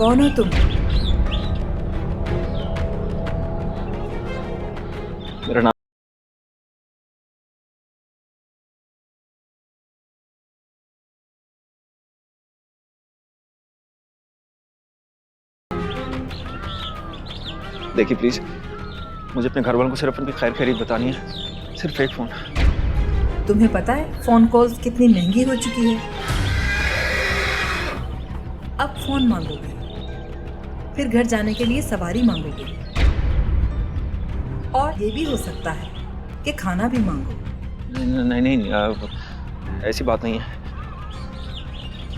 कौन हो तुम? मेरा नाम देखिए प्लीज, मुझे अपने घर वालों को सिर्फ उनकी खैर खैरियत बतानी है, सिर्फ एक फोन। तुम्हें पता है फोन कॉल्स कितनी महंगी हो चुकी है? अब फोन मांगोगे, फिर घर जाने के लिए सवारी मांगोगे, और ये भी हो सकता है कि खाना भी मांगो। नहीं नहीं नहीं, ऐसी बात नहीं है।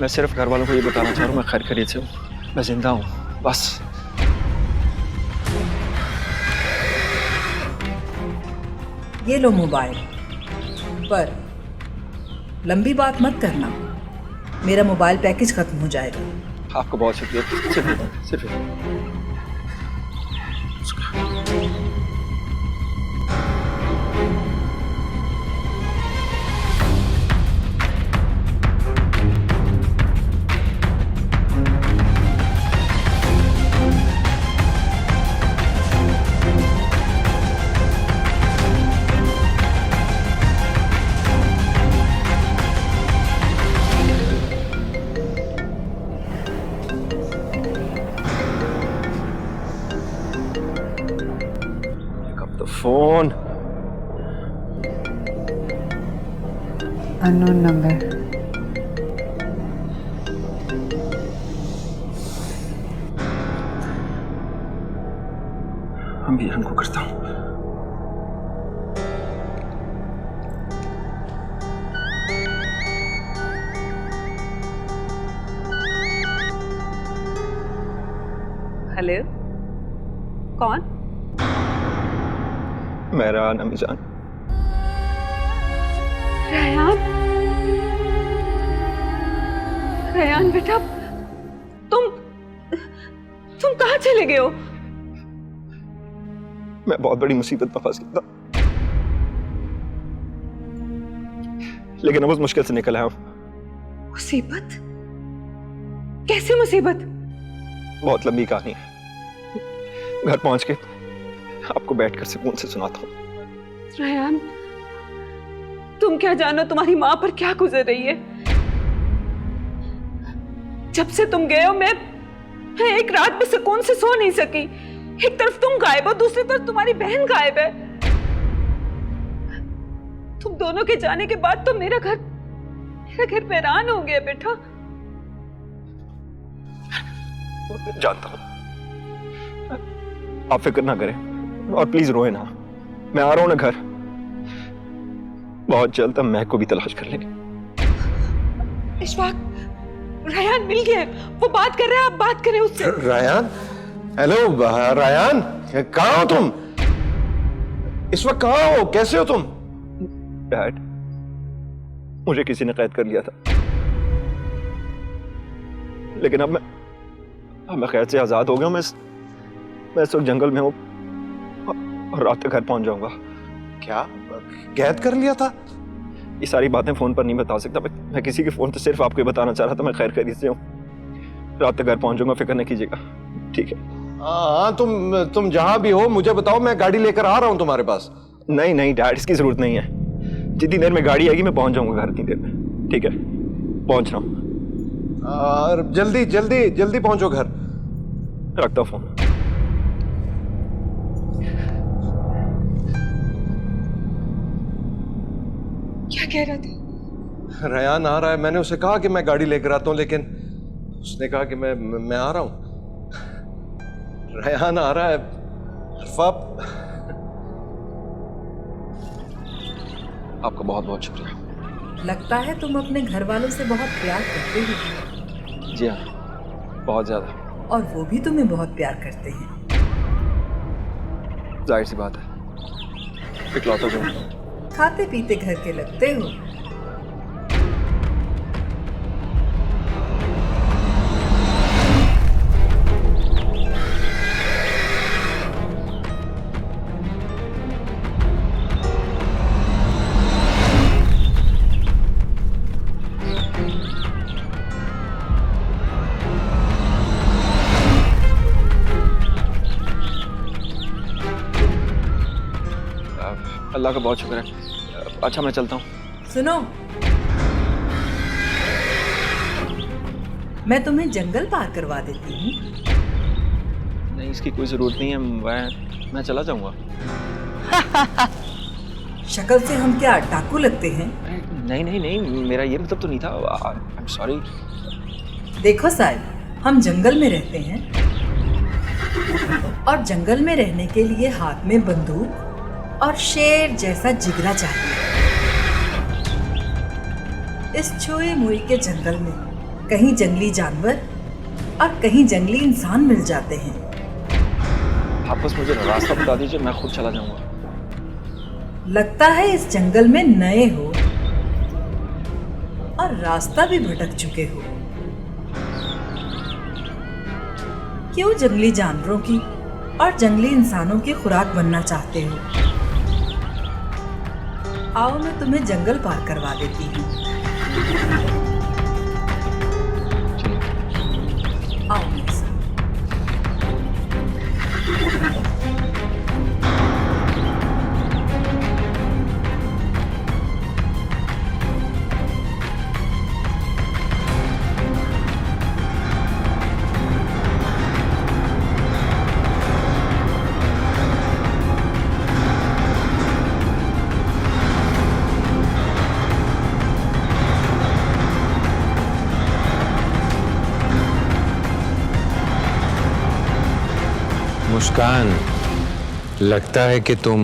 मैं सिर्फ घर वालों को ये बताना चाह रहा हूँ मैं खैर खैरियत से हूँ, मैं जिंदा हूँ, बस। ये लो मोबाइल, पर लंबी बात मत करना, मेरा मोबाइल पैकेज खत्म हो जाएगा। आपका बहुत शुक्रिया, सिर्फ तो फोन। Unknown number. हम भी हमको करता हूँ। हेलो, कौन? मेरा अम्मी जान। रेयान, रेयान बेटा, तुम कहाँ चले गए हो? मैं बहुत बड़ी मुसीबत में फंस गया था, लेकिन अब उस मुश्किल से निकल आया हूँ। मुसीबत? कैसी मुसीबत? बहुत लंबी कहानी है, घर पहुंच के आपको बैठकर सुकून से सुनाता हूँ। रेयान, तुम क्या जानो तुम्हारी माँ पर क्या गुजर रही है। जब से तुम गए हो मैं एक रात भी सुकून से सो नहीं सकी। एक तरफ तुम गायब हो, दूसरी तरफ तुम्हारी बहन गायब है। तुम दोनों के जाने के बाद तो मेरा घर वीरान हो गया बेटा। जानता हूँ, आप फिक्र ना करें और प्लीज रोए ना। मैं आ रहा हूं ना घर, बहुत जल्द हम महक को भी तलाश कर लेंगे। इशफाक, रायान मिल गया, वो बात कर रहा है, आप बात करें उससे। रायान, हेलो रायान, कहाँ हो तुम? इस वक्त कहाँ हो? कैसे हो तुम? डैड, मुझे किसी ने कैद कर लिया था, लेकिन अब मैं कैद से आजाद हो गया हूं। मैं इस वक्त जंगल में हूं और रात तक घर पहुंच जाऊंगा। क्या कैद कर लिया था? ये सारी बातें फोन पर नहीं बता सकता। मैं किसी के फोन पे सिर्फ आपको ये बताना चाह रहा था मैं खैर खैरियत से हूं, रात तक घर पहुंच जाऊंगा, फिक्र नहीं कीजिएगा, ठीक है? हाँ, तुम जहां भी हो मुझे बताओ, मैं गाड़ी लेकर आ रहा हूं तुम्हारे पास। नहीं नहीं डैड, इसकी जरूरत नहीं है। जितनी देर में गाड़ी आएगी मैं पहुंच जाऊंगा घर, इतनी देर में, ठीक है? पहुंच रहा हूं। जल्दी जल्दी जल्दी पहुंचो घर। रखता हूं फोन। क्या कह रहा था? रेयान आ रहा है, मैंने उसे कहा कि मैं गाड़ी लेकर आता हूं, लेकिन उसने कहा कि मैं आ रहा हूं। रेयान आ रहा है। आपका बहुत बहुत शुक्रिया। लगता है तुम अपने घर वालों से बहुत प्यार करते हो। जी हाँ, बहुत ज्यादा। और वो भी तुम्हें बहुत प्यार करते हैं। जाहिर सी बात है, इकलौता जो खाते पीते घर के लगते हो। अल्लाह का बहुत शुक्र है। अच्छा मैं चलता हूँ। सुनो, मैं तुम्हें जंगल पार करवा देती हूँ। नहीं, इसकी कोई ज़रूरत नहीं है, मैं चला जाऊँगा। शक्ल से हम क्या डाकू लगते हैं? नहीं नहीं नहीं, मेरा ये मतलब तो नहीं था। I am sorry. देखो साहिब, हम जंगल में रहते हैं और जंगल में रहने के लिए हाथ में बंदूक और शेर जैसा जिगरा चाहिए। इस छुई मुई के जंगल में कहीं जंगली जानवर और कहीं जंगली इंसान मिल जाते हैं। आप बस मुझे रास्ता बता दीजिए, मैं खुद चला जाऊंगा। लगता है इस जंगल में नए हो और रास्ता भी भटक चुके हो। क्यों जंगली जानवरों की और जंगली इंसानों की खुराक बनना चाहते हो? आओ, मैं तुम्हें जंगल पार करवा देती हूँ। आओ मेरे साथ। मुस्कान, लगता है कि तुम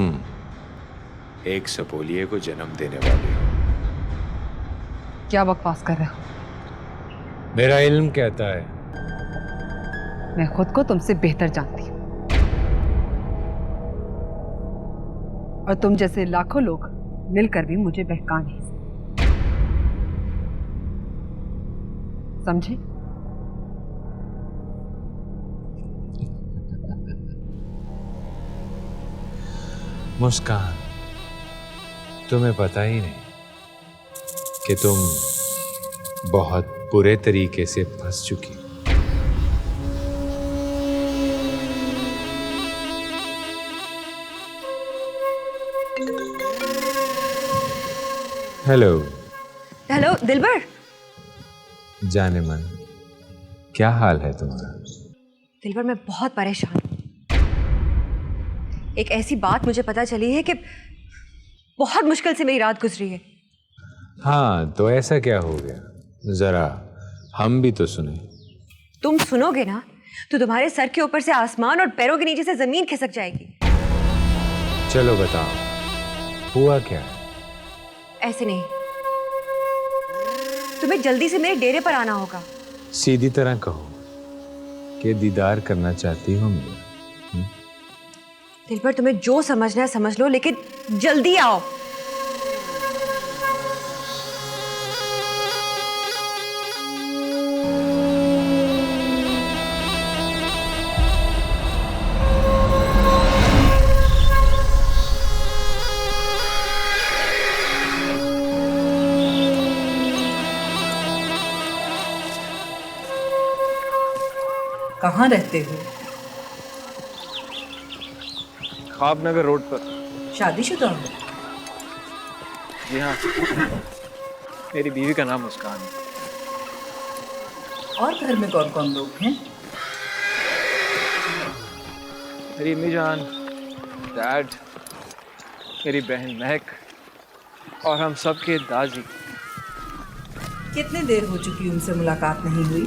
एक सपोलिये को जन्म देने वाली हो। क्या बकवास कर रहे हो? मेरा इल्म कहता है। मैं खुद को तुमसे बेहतर जानती हूँ और तुम जैसे लाखों लोग मिलकर भी मुझे बहका नहीं सकते, समझे? मुस्कान, तुम्हें पता ही नहीं कि तुम बहुत बुरे तरीके से फंस चुकी हो। हेलो हेलो दिलबर। जाने मन, क्या हाल है तुम्हारा? दिलबर, मैं बहुत परेशान हूँ। एक ऐसी बात मुझे पता चली है कि बहुत मुश्किल से मेरी रात गुजरी है। हाँ, तो ऐसा क्या हो गया? जरा हम भी तो सुने। तुम सुनोगे ना तो तुम्हारे सर के ऊपर से आसमान और पैरों के नीचे से जमीन खिसक जाएगी। चलो बताओ, हुआ क्या है? ऐसे नहीं, तुम्हें जल्दी से मेरे डेरे पर आना होगा। सीधी तरह कहो कि दीदार करना चाहती हो मेरा। दिलबर, तुम्हें जो समझना है समझ लो, लेकिन जल्दी आओ। कहाँ रहते हो? ख्वाब नगर रोड पर। शादीशुदा हो? जी हाँ, मेरी बीवी का नाम मुस्कान है। और घर में कौन कौन लोग हैं? मेरी अम्मी जान, डैड, मेरी बहन महक और हम सब के दादी। कितनी देर हो चुकी उनसे मुलाकात नहीं हुई?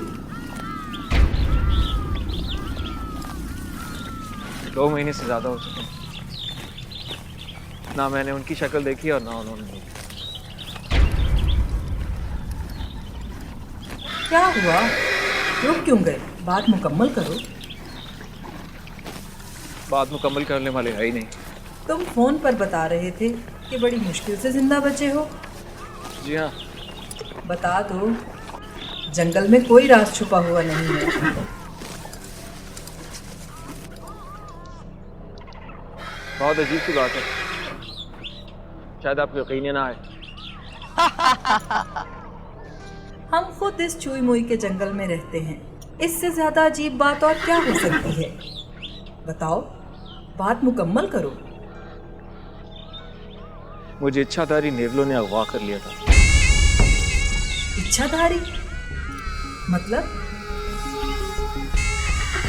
2 महीने से ज्यादा हो चुके हैं। ना मैंने उनकी शक्ल देखी और ना उन्होंने देखी। क्या हुआ? रुक क्यों गए? बात मुकम्मल करो। बात मुकम्मल करने वाले है ही नहीं। तुम फोन पर बता रहे थे कि बड़ी मुश्किल से जिंदा बचे हो। जी हाँ, बता दो, जंगल में कोई राज छुपा हुआ नहीं है। बहुत अजीब सी बात है, शायद आपको यकीन ना आए। हम खुद इस चुई मुई के जंगल में रहते हैं। इससे ज्यादा अजीब बात और क्या हो सकती है? बताओ, बात मुकम्मल करो। मुझे इच्छाधारी नेवलों ने अगवा कर लिया था। इच्छाधारी मतलब?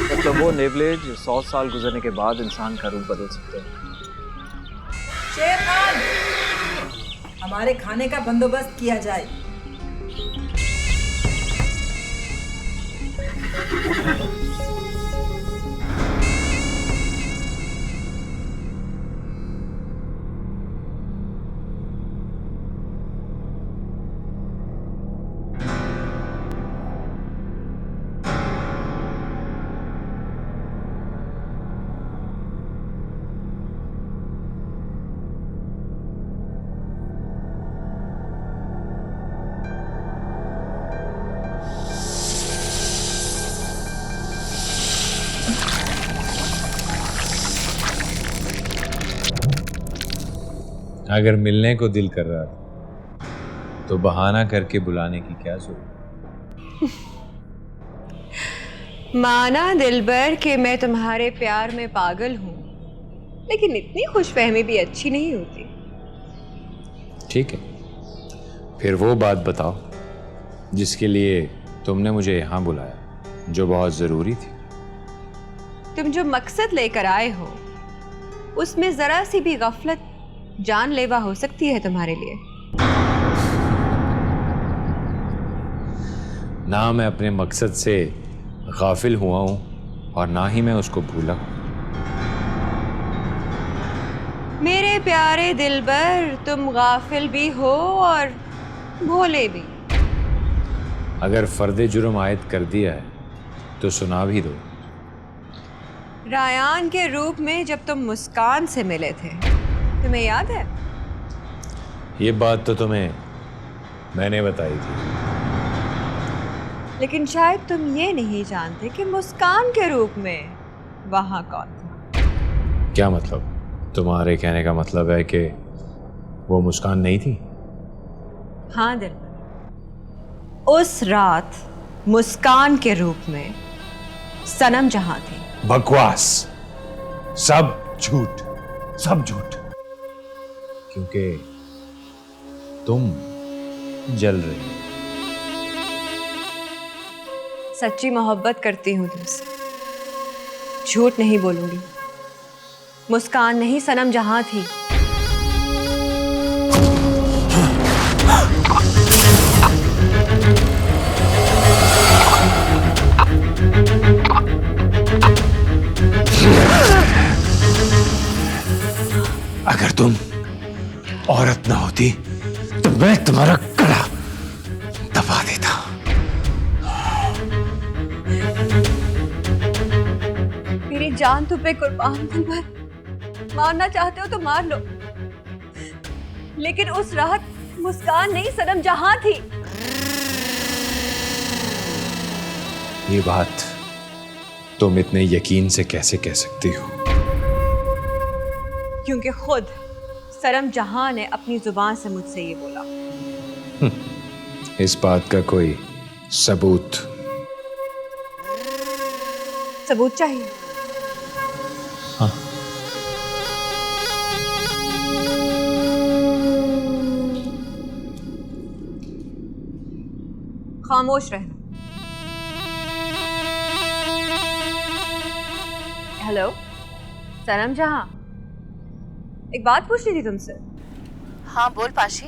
मतलब वो नेवले जो 100 साल गुजरने के बाद इंसान का रूप बदल सकते हैं। शेर खान, हमारे खाने का बंदोबस्त किया जाए। अगर मिलने को दिल कर रहा था तो बहाना करके बुलाने की क्या जरूरत? माना दिलबर कि मैं तुम्हारे प्यार में पागल हूं, लेकिन इतनी खुशफहमी भी अच्छी नहीं होती। ठीक है, फिर वो बात बताओ जिसके लिए तुमने मुझे यहां बुलाया, जो बहुत जरूरी थी। तुम जो मकसद लेकर आए हो उसमें जरा सी भी गफलत जानलेवा हो सकती है तुम्हारे लिए। ना मैं अपने मकसद से गाफिल हुआ हूं और ना ही मैं उसको भूला हूं। मेरे प्यारे दिलबर, तुम गाफिल भी हो और भोले भी। अगर फर्दे जुर्म आयद कर दिया है तो सुना भी दो। रायान के रूप में जब तुम मुस्कान से मिले थे, तुम्हें याद है? ये बात तो तुम्हें मैंने बताई थी, लेकिन शायद तुम ये नहीं जानते कि मुस्कान के रूप में वहां कौन था। क्या मतलब? तुम्हारे कहने का मतलब है कि वो मुस्कान नहीं थी? हाँ दिलबर, उस रात मुस्कान के रूप में सनम जहां थी। बकवास, सब झूठ, सब झूठ। क्योंकि तुम जल रही हो। सच्ची मोहब्बत करती हूँ तुमसे, झूठ नहीं बोलूंगी। मुस्कान नहीं, सनम जहां थी। अगर तुम औरत ना होती तो मैं तुम्हारा गला दबा देता। मेरी जान तुम पे कुर्बान दिलबर, मारना चाहते हो तो मार लो, लेकिन उस रात मुस्कान नहीं, सनम जहां थी। ये बात तुम इतने यकीन से कैसे कह सकती हो? क्योंकि खुद सनम जहां ने अपनी जुबान से मुझसे ये बोला। इस बात का कोई सबूत? सबूत चाहिए? हाँ। खामोश रहना। हेलो सनम जहां, एक बात पूछनी थी तुमसे। हाँ बोल पाशी।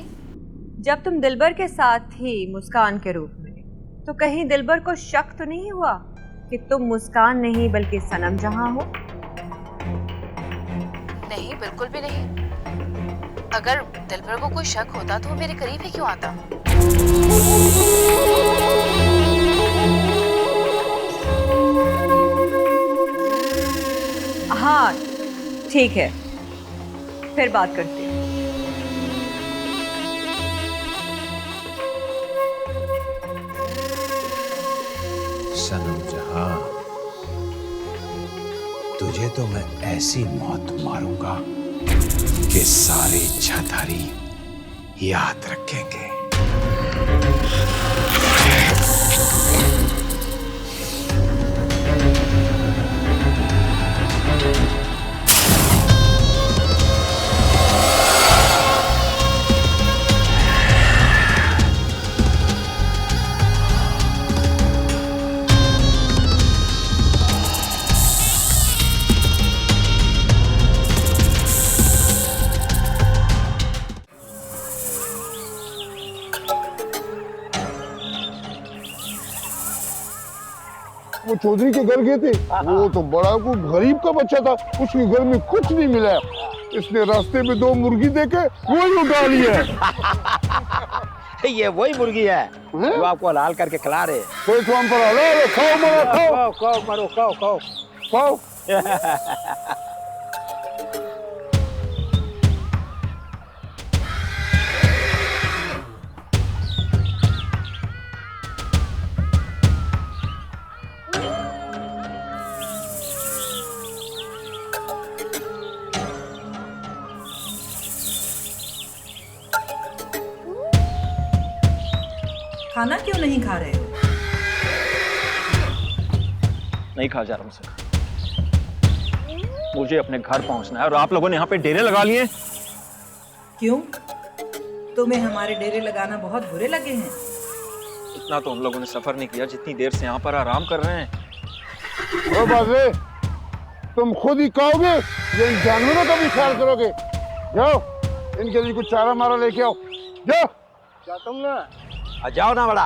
जब तुम दिलबर के साथ थी मुस्कान के रूप में, तो कहीं दिलबर को शक तो नहीं हुआ कि तुम मुस्कान नहीं बल्कि सनम जहां हो? नहीं, बिल्कुल भी नहीं। अगर दिलबर को कोई शक होता तो वो मेरे करीब ही क्यों आता? हाँ ठीक है, फिर बात करते हैं। सनम जहां, तुझे तो मैं ऐसी मौत मारूंगा कि सारे इच्छाधारी याद रखेंगे। वो चौधरी के घर गए थे, वो तो बड़ा को गरीब का बच्चा था, उसके घर में कुछ नहीं मिला। इसने रास्ते में 2 मुर्गी देके वही उठा लिया। ये वही मुर्गी है जो आपको हलाल करके खिला रहे। कोई काम पर हलाल है, खाओ मरो खाओ खाओ मरो खाओ खाओ खाओ। खाना क्यों नहीं खा रहे हो? नहीं खा जा रहा मुझसे। मुझे अपने घर पहुंचना है और आप लोगों ने यहाँ पे डेरे लगा लिए। क्यों? तुम्हें हमारे डेरे लगाना बहुत बुरे लगे हैं? इतना तो हम लोगों ने सफर नहीं किया जितनी देर से यहाँ पर आराम कर रहे हैं। ओ बाजे, तुम खुद ही खाओगे या इन जानवरों का भी ख्याल करोगे? जाओ इनके लिए कुछ चारा मारा लेके आओ। जाओ। जाता हूँ ना। जाओ ना बड़ा।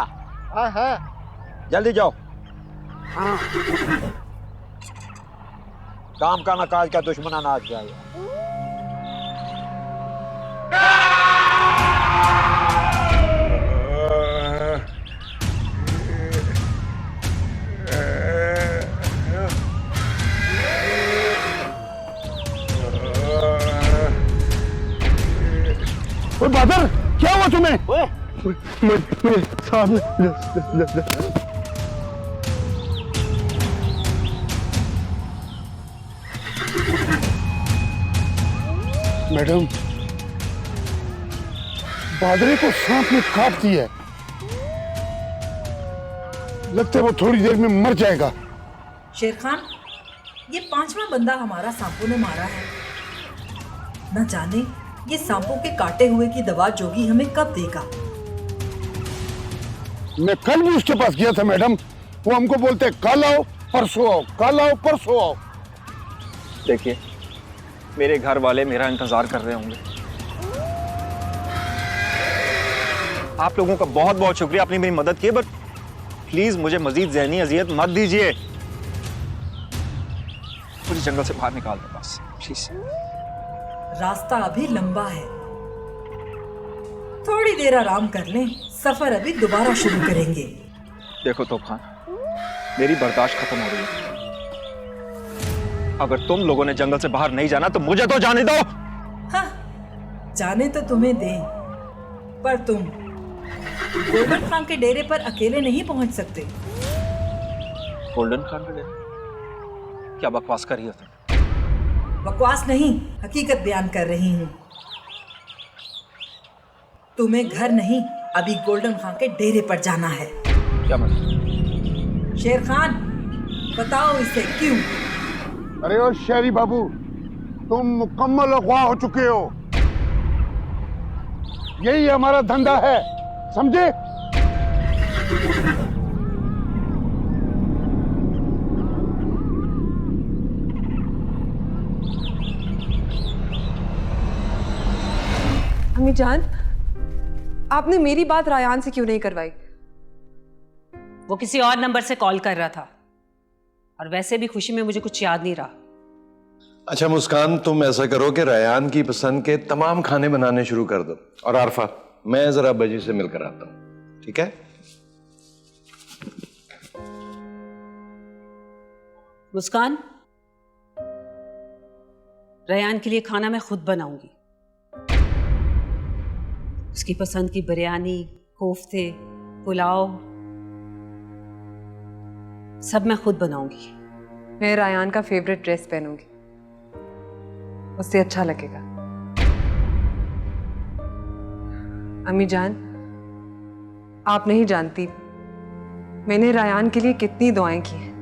हाँ हाँ जल्दी जाओ। हाँ। काम का नकाज का दुश्मन अनाज जाए। बादल, क्या हुआ तुम्हें? मेरे सामने मैडम, बादरे को सांप ने काट दिया है। लगता है वो थोड़ी देर में मर जाएगा। शेर खान, ये 5वां बंदा हमारा सांपों ने मारा है। न जाने ये सांपों के काटे हुए की दवा जोगी हमें कब देगा। मैं कल भी उसके पास गया था मैडम, वो हमको बोलते कल आओ परसों आओ, कल आओ परसों आओ। देखिए, मेरे घर वाले मेरा इंतजार कर रहे होंगे। आप लोगों का बहुत बहुत शुक्रिया, आपने मेरी मदद की, बट प्लीज मुझे मजीद ज़हनी अजियत मत दीजिए। मुझे जंगल से बाहर निकाल दो बस, प्लीज। रास्ता अभी लंबा है, थोड़ी देर आराम कर लें, सफर अभी दोबारा शुरू करेंगे। देखो तोप खान, मेरी बर्दाश्त खत्म हो रही है। अगर तुम लोगों ने जंगल से बाहर नहीं जाना तो मुझे तो जाने दो। हाँ, जाने तो तुम्हें दें, पर तुम गोल्डन खान के डेरे पर अकेले नहीं पहुंच सकते। गोल्डन खान के डेरे? क्या बकवास कर रही हो तुम? बकवास नहीं, हकीकत बयान कर रही हूँ। तुम्हें घर नहीं, अभी गोल्डन खान के डेरे पर जाना है। क्या मतलब? शेर खान, बताओ इसे क्यों? अरे ओ शेरी बाबू, तुम मुकम्मल अगवा हो चुके हो। यही हमारा धंधा है, समझे? अम्मी जान, आपने मेरी बात रायान से क्यों नहीं करवाई? वो किसी और नंबर से कॉल कर रहा था, और वैसे भी खुशी में मुझे कुछ याद नहीं रहा। अच्छा मुस्कान, तुम ऐसा करो कि रायान की पसंद के तमाम खाने बनाने शुरू कर दो, और आरफा, मैं जरा बजी से मिलकर आता हूं, ठीक है? मुस्कान, रयान के लिए खाना मैं खुद बनाऊंगी। उसकी पसंद की बिरयानी, कोफ्ते, पुलाव सब मैं खुद बनाऊंगी। मैं रायान का फेवरेट ड्रेस पहनूंगी, उससे अच्छा लगेगा। अम्मी जान, आप नहीं जानती मैंने रायान के लिए कितनी दुआएं की हैं,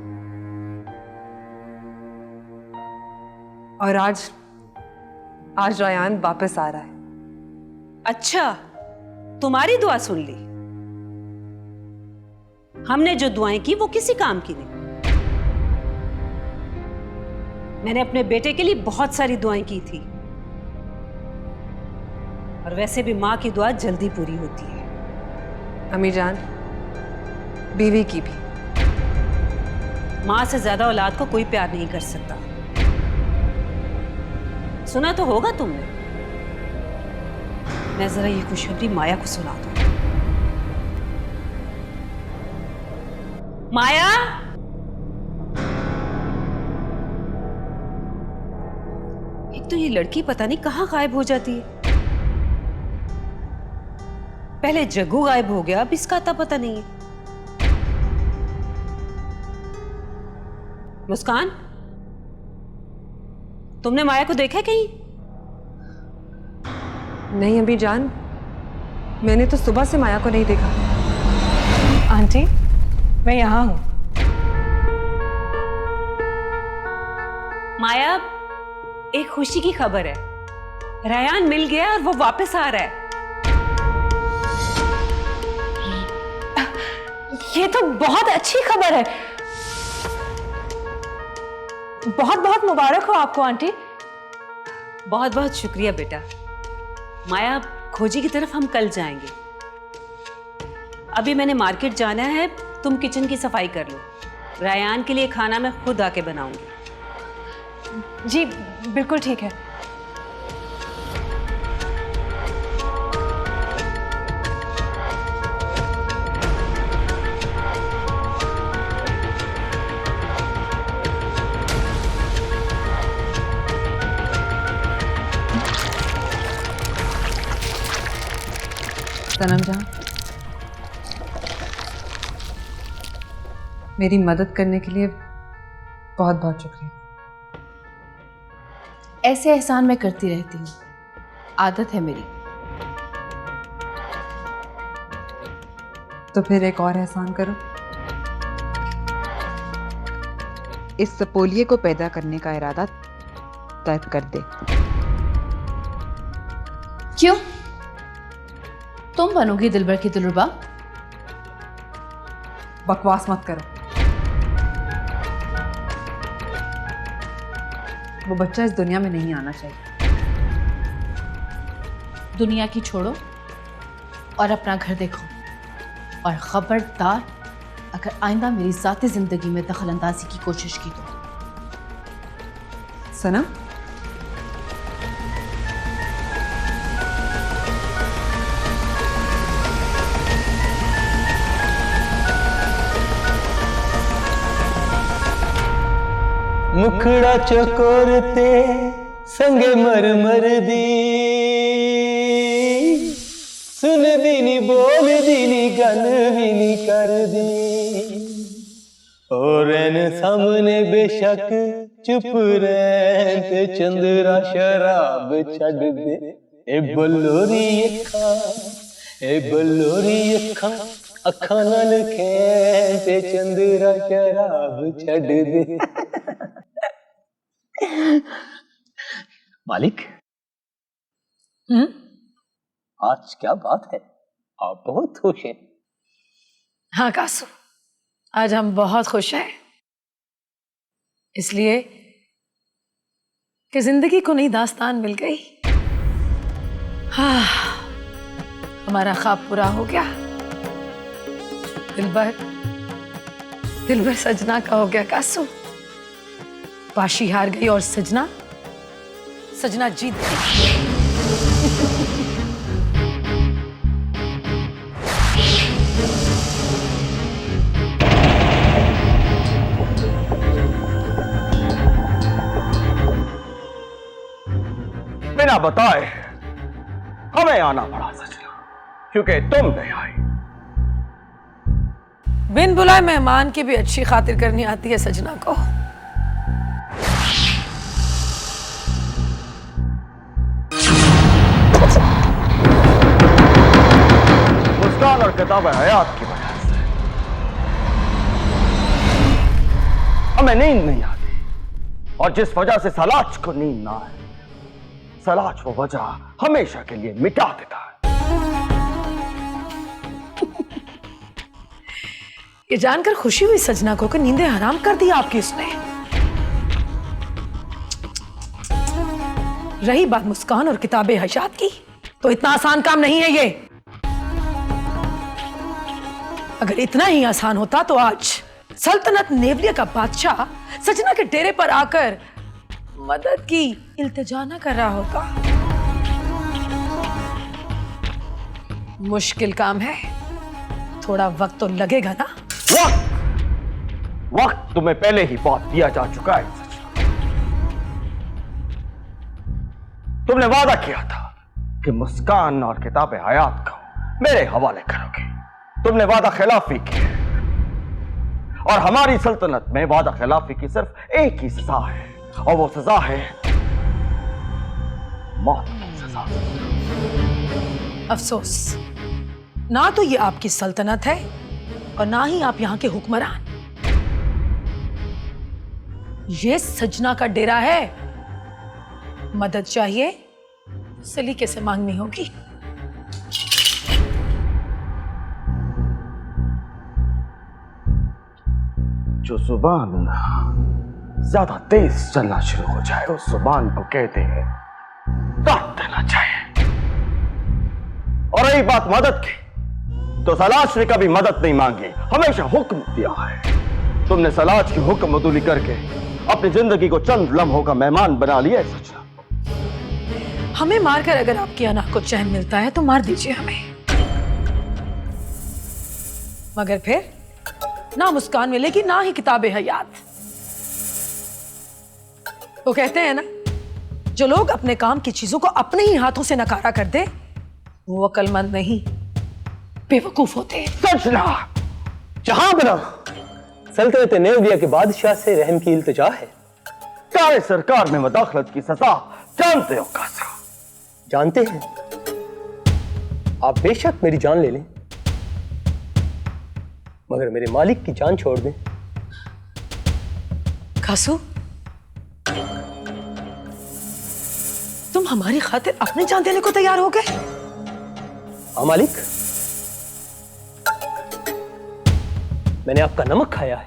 और आज रायान वापस आ रहा है। अच्छा, तुम्हारी दुआ सुन ली। हमने जो दुआएं की वो किसी काम की नहीं। मैंने अपने बेटे के लिए बहुत सारी दुआएं की थी, और वैसे भी मां की दुआ जल्दी पूरी होती है। अम्मी जान, बीवी की भी। माँ से ज्यादा औलाद को कोई प्यार नहीं कर सकता। सुना तो होगा तुमने। मैं जरा ये खुशखबरी माया को सुना दूं। माया, एक तो ये लड़की पता नहीं कहाँ गायब हो जाती है। पहले जग्गू गायब हो गया, अब इसका अता पता नहीं है। मुस्कान, तुमने माया को देखा कहीं? नहीं अभी जान, मैंने तो सुबह से माया को नहीं देखा। आंटी, मैं यहाँ हूँ। माया, एक खुशी की खबर है। रयान मिल गया और वो वापस आ रहा है। ये तो बहुत अच्छी खबर है। बहुत बहुत मुबारक हो आपको आंटी। बहुत बहुत शुक्रिया बेटा। माया, खोजी की तरफ हम कल जाएंगे। अभी मैंने मार्केट जाना है, तुम किचन की सफाई कर लो। रयान के लिए खाना मैं खुद आके बनाऊंगी। जी बिल्कुल ठीक है। सनम जान, मेरी मदद करने के लिए बहुत बहुत शुक्रिया। ऐसे एहसान मैं करती रहती हूँ, आदत है मेरी। तो फिर एक और एहसान करो। इस सपोलिये को पैदा करने का इरादा तर्क कर दे। क्यों? तुम बनोगी दिलबर की दिलरुबा? बकवास मत करो। वो बच्चा इस दुनिया में नहीं आना चाहिए। दुनिया की छोड़ो और अपना घर देखो। और खबरदार, अगर आइंदा मेरी ज़ाती जिंदगी में दखल अंदाजी की कोशिश की तो। सनम, मुखड़ा चकोरते संगे मर दी, सुन दी नी बोल दी नी गल भी नी कर दी। और सामने बेशक चुप रहते चंद्रा शराब छड़ दे। ए बलोरी अखा, ए बलोरी अखा, अखा नाल खेते चंद्रा शराब छड़ दे। मालिक, आज क्या बात है, आप बहुत खुश हैं। हाँ कासू, आज हम बहुत खुश हैं, इसलिए कि जिंदगी को नई दास्तान मिल गई। हाँ, हमारा ख्वाब पूरा हो गया। दिलबर सजना का हो गया कासू। पाशी हार गई और सजना जीत गई। बिना बताए हमें आना पड़ा सजना, क्योंकि तुम नहीं आई। बिन बुलाए मेहमान की भी अच्छी खातिर करनी आती है सजना को। मुस्कान और किताब हयात की वजह से हमें नींद नहीं आती, और जिस वजह से सलाज को नींद ना आए, सलाज वो वजह हमेशा के लिए मिटा देता है। ये जानकर खुशी हुई सजना को कि नींदें हराम कर दी आपकी उसने। रही बात मुस्कान और किताबे हयात की, तो इतना आसान काम नहीं है ये। अगर इतना ही आसान होता तो आज सल्तनत नेवलिया का बादशाह सजना के डेरे पर आकर मदद की इल्तिजा न कर रहा होगा। मुश्किल काम है, थोड़ा वक्त तो लगेगा ना। वक्त तुम्हें पहले ही बहुत दिया जा चुका है सजना। तुमने वादा किया था कि मुस्कान और किताब हयात को मेरे हवाले करोगे। तुमने वादा खिलाफी की है और हमारी सल्तनत में वादा खिलाफी की सिर्फ एक ही सजा है और वो सजा है मौत की सजा। अफसोस, ना तो ये आपकी सल्तनत है और ना ही आप यहां के हुक्मरान। ये सजना का डेरा है। मदद चाहिए, सलीके से मांगनी होगी। जो जुबान ज्यादा तेज चलना शुरू हो जाए उस जुबान को कहते हैं काट देना चाहिए। और रही बात मदद की, तो सलाज ने कभी मदद नहीं मांगी, हमेशा हुक्म दिया है। तुमने सलाज की हुक्म अदूली करके अपनी जिंदगी को चंद लम्हों का मेहमान बना लिया है सजना। हमें मारकर अगर आपकी अना को चैन मिलता है तो मार दीजिए हमें, मगर फिर ना मुस्कान मिलेगी ना ही किताबे हयात। वो कहते हैं ना, जो लोग अपने काम की चीजों को अपने ही हाथों से नकारा कर दे वो अक्लमंद नहीं, बेवकूफ होते हैं। सजना, जहां बना सल्तनत नेवलिया के बादशाह से रहम की इल्तिजा है। सारे सरकार में मदाखलत की सजा जानते हो कासा? जानते हैं। आप बेशक मेरी जान ले लें, मगर मेरे मालिक की जान छोड़ दें। कासू, तुम हमारी खातिर अपनी जान देने को तैयार हो गए? हाँ मालिक, मैंने आपका नमक खाया है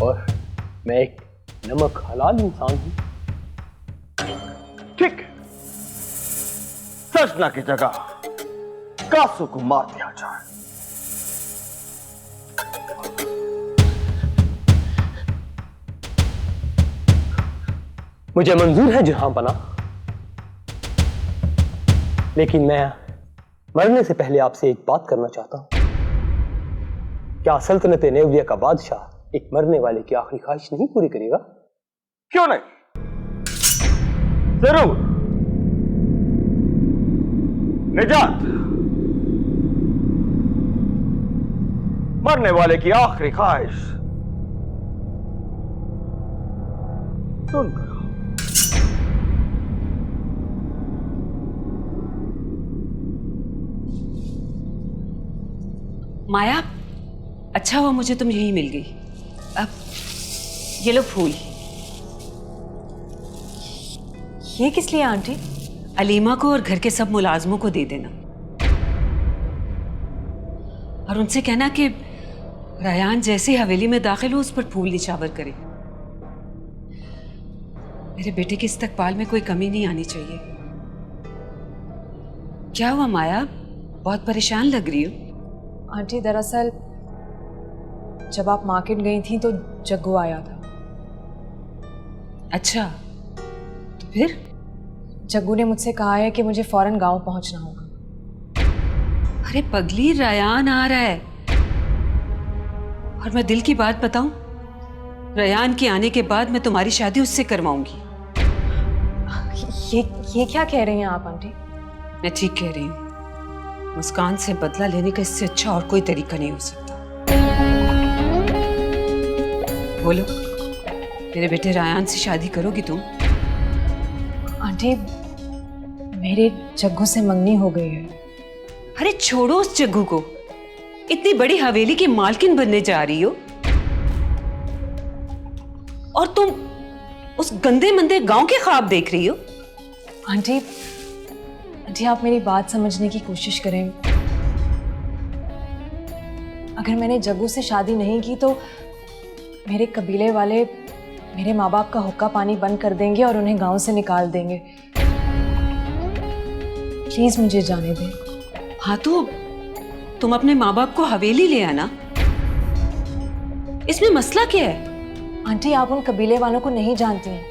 और मैं एक नमक हलाल इंसान हूं। ठीक है, सजना की जगह कासू को मार दिया जाए। मुझे मंजूर है जहां बना, लेकिन मैं मरने से पहले आपसे एक बात करना चाहता हूं। क्या सल्तनत नेवलिया का बादशाह एक मरने वाले की आखिरी ख्वाहिश नहीं पूरी करेगा? क्यों नहीं, जरूर। निजात, मरने वाले की आखिरी ख्वाहिश सुन करो। माया, अच्छा हुआ मुझे तुम यहीं मिल गई। अब ये लो फूल। ये किस लिए आंटी? अलीमा को और घर के सब मुलाजमों को दे देना और उनसे कहना कि रयान जैसे हवेली में दाखिल हो उस पर फूल निछावर करे। मेरे बेटे के इस्तकबाल में कोई कमी नहीं आनी चाहिए। क्या हुआ माया, बहुत परेशान लग रही हो? आंटी, दरअसल जब आप मार्केट गई थी तो जग्गू आया था। अच्छा, तो फिर? जग्गू ने मुझसे कहा है कि मुझे फौरन गांव पहुंचना होगा। अरे पगली, रयान आ रहा है और मैं दिल की बात बताऊं, रयान के आने के बाद मैं तुम्हारी शादी उससे करवाऊंगी। ये क्या कह रही हैं आप आंटी? मैं ठीक कह रही हूँ। मुस्कान से बदला लेने का इससे अच्छा और कोई तरीका नहीं हो सकता। बोलो, मेरे बेटे रायान से शादी करोगी तुम? आंटी, मेरे जग्गू से मंगनी हो गई है। अरे छोड़ो उस जग्गू को, इतनी बड़ी हवेली की मालकिन बनने जा रही हो और तुम उस गंदे मंदे गांव के ख्वाब देख रही हो। आंटी, आप मेरी बात समझने की कोशिश करें। अगर मैंने जग्गू से शादी नहीं की तो मेरे कबीले वाले मेरे माँ बाप का हुक्का पानी बंद कर देंगे और उन्हें गांव से निकाल देंगे। प्लीज मुझे जाने दें। हाँ, तो तुम अपने माँ बाप को हवेली ले आना। इसमें मसला क्या है? आंटी, आप उन कबीले वालों को नहीं जानती हैं।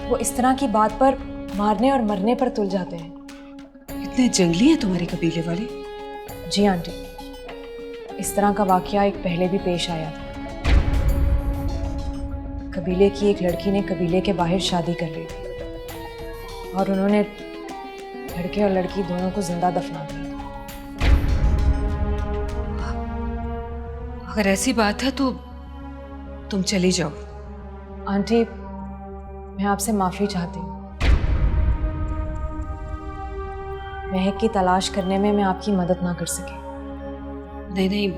वो इस तरह की बात पर मारने और मरने पर तुल जाते हैं। इतने जंगली हैं तुम्हारे कबीले वाले? जी आंटी, इस तरह का वाकया एक पहले भी पेश आया था। कबीले की एक लड़की ने कबीले के बाहर शादी कर ली थी और उन्होंने लड़के और लड़की दोनों को जिंदा दफना दिया। अगर ऐसी बात है तो तुम चली जाओ। आंटी, मैं आपसे माफी चाहती हूँ। महक की तलाश करने में मैं आपकी मदद ना कर सकी। नहीं नहीं,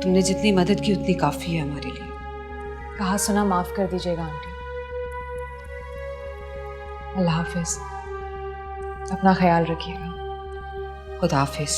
तुमने जितनी मदद की उतनी काफी है हमारे लिए। कहा सुना माफ कर दीजिएगा आंटी। अल्लाह हाफिज। अपना ख्याल रखिएगा। खुदा हाफिज।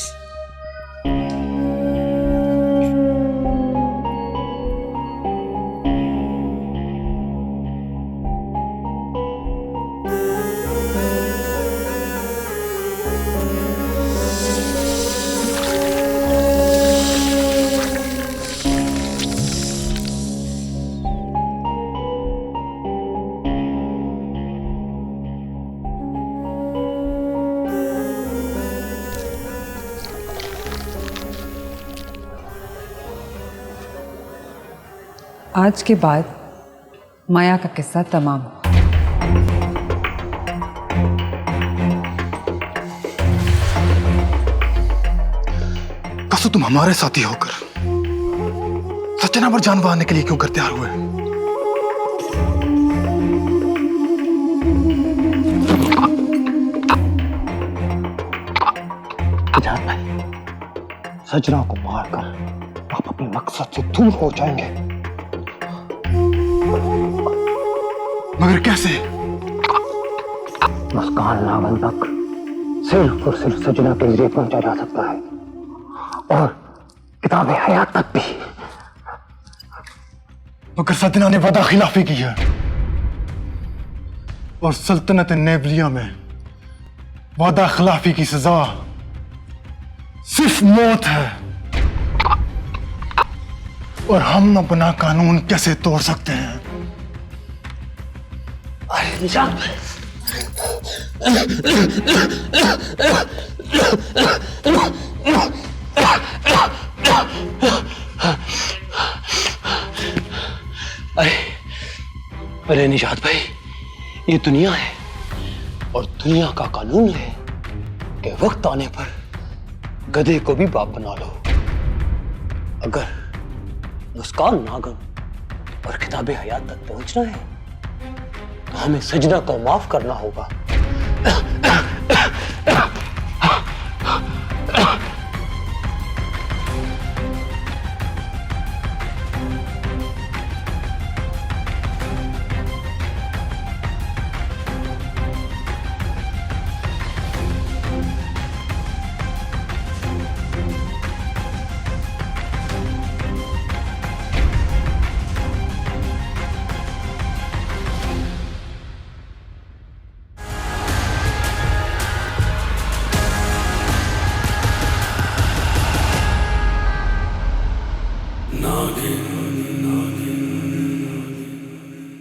आज के बाद माया का किस्सा तमाम। कसु, तुम हमारे साथी होकर सचना पर जान बहाने के लिए क्यों कर तैयार हुए? जान भाई, सजना को मारकर आप अपने मकसद से दूर हो जाएंगे। मगर कैसे? मुस्कान नागन तक सिर्फ और सिर्फ सजना के जरिए पहुंचा जा सकता है, और किताबे हयात तक भी। मगर सजना ने वादा खिलाफी की है, और सल्तनत नेबलिया में वादा खिलाफी की सजा सिर्फ मौत है। और हम अपना कानून कैसे तोड़ सकते हैं? निजात भाई, अरे निजात भाई, ये दुनिया है और दुनिया का कानून है कि वक्त आने पर गधे को भी बाप बना लो। अगर मुस्कान नागन और किताबे हयात तक पहुंचना है तो हमें सजना को माफ करना होगा।